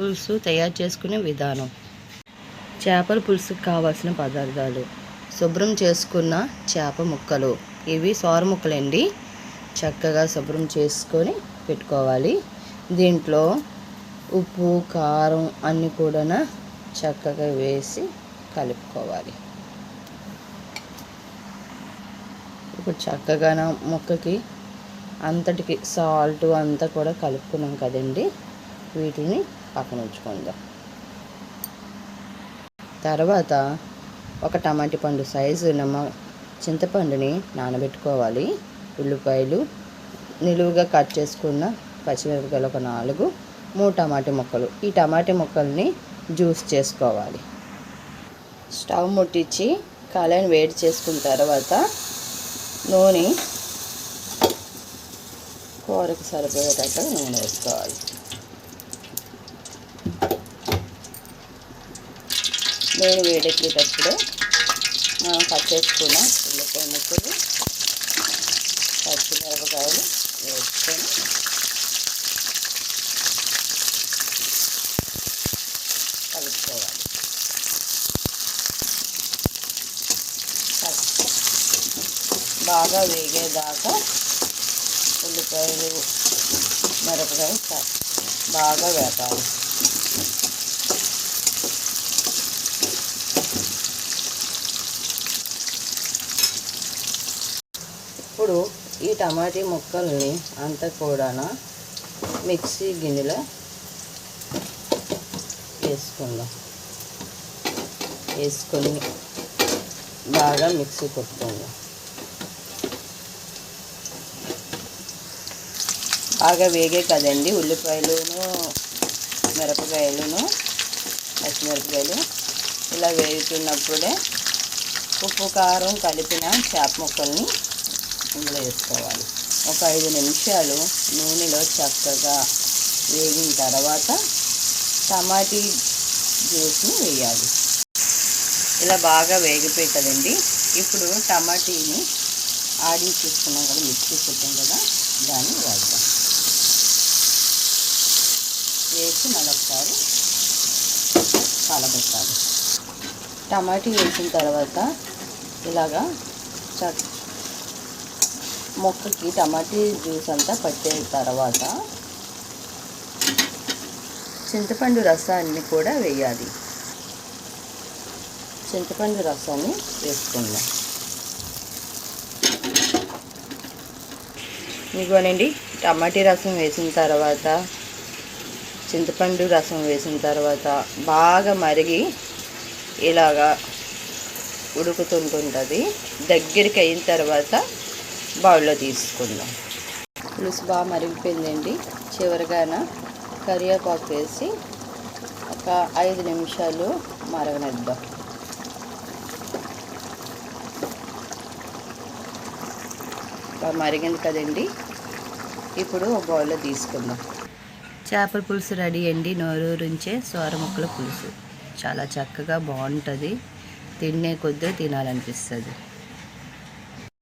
పులుసు తయారు చేసుకునే విధానం. చేపల పులుసుకు కావాల్సిన పదార్థాలు: శుభ్రం చేసుకున్న చేప ముక్కలు, ఇవి సోర ముక్కలండి. చక్కగా శుభ్రం చేసుకొని పెట్టుకోవాలి. దీంట్లో ఉప్పు, కారం అన్నీ కూడా చక్కగా వేసి కలుపుకోవాలి. ఇప్పుడు చక్కగా ముక్కకి అంతటికి సాల్ట్ అంతా కూడా కలుపుకున్నాం కదండి. వీటిని పక్కన ఉంచుకుందాం. తర్వాత ఒక టమాటా పండు సైజు చింతపండుని నానబెట్టుకోవాలి. ఉల్లిపాయలు, నిలువుగా కట్ చేసుకున్న పచ్చిమిరపకాయలు ఒక 4, 3 టమాటా ముక్కలు. ఈ టమాటా ముక్కల్ని జ్యూస్ చేసుకోవాలి. స్టవ్ ముట్టించి కళాయిని వేడి చేసుకున్న తర్వాత నూనె, కూరకు సరిపోయేటట్టు నూనె వేసుకోవాలి. నూనె వేడెక్కేటప్పుడు మనం కట్ చేసుకున్న ఉల్లిపాయ ముక్కలు, పచ్చిమిరపకాయలు వేసుకొని కలుపుకోవాలి. బాగా వేగేదాకా ఉల్లిపాయలు, మిరపకాయలు బాగా వేపాలి. ఇప్పుడు ఈ టమాటా ముక్కల్ని అంతా కూడా మిక్సీ గిన్నెలో వేసుకొని బాగా మిక్సీ కొట్టుకుందాం. బాగా వేగే కదండి ఉల్లిపాయలును, మిరపకాయలును, పచ్చిమిరపకాయలు. ఇలా వేగుతున్నప్పుడే ఉప్పు, కారం కలిపిన చేప ముక్కల్ని ఇందులో వేసుకోవాలి. ఒక 5 నిమిషాలు నూనెలో చక్కగా వేగిన తర్వాత టమాటీ జ్యూస్ని వేయాలి. ఇలా బాగా వేగిపోయి కదండి. ఇప్పుడు టమాటీని ఆడించుకున్నాం కదా, మిక్సీ పెట్టాం కదా, దాన్ని వేద్దాం. వేసి మరొకసారి కలబెట్టాలి. టమాటీ వేసిన తర్వాత ఇలాగా మొక్కకి టమాటీ జ్యూస్ అంతా పట్టే తర్వాత చింతపండు రసాన్ని కూడా వేయాలి. చింతపండు రసాన్ని వేసుకుందాం. ఇదిగోనండి, టమాటీ రసం వేసిన తర్వాత, చింతపండు రసం వేసిన తర్వాత బాగా మరిగి ఇలాగా ఉడుకుతుంటుంది. దగ్గరికి అయిన తర్వాత బౌల్లో తీసుకుందాం. పులుసు బాగా మరిగిపోయిందండి. చివరిగాన కరివేపాకు వేసి ఒక 5 నిమిషాలు మరగనిద్దాం. బాగా మరిగింది కదండి. ఇప్పుడు ఒక బౌల్లో తీసుకుందాం. చేపల పులుసు రెడీ అండి. నోరూరించే సోర ముక్కల పులుసు చాలా చక్కగా బాగుంటుంది. తినే కొద్దీ తినాలనిపిస్తుంది.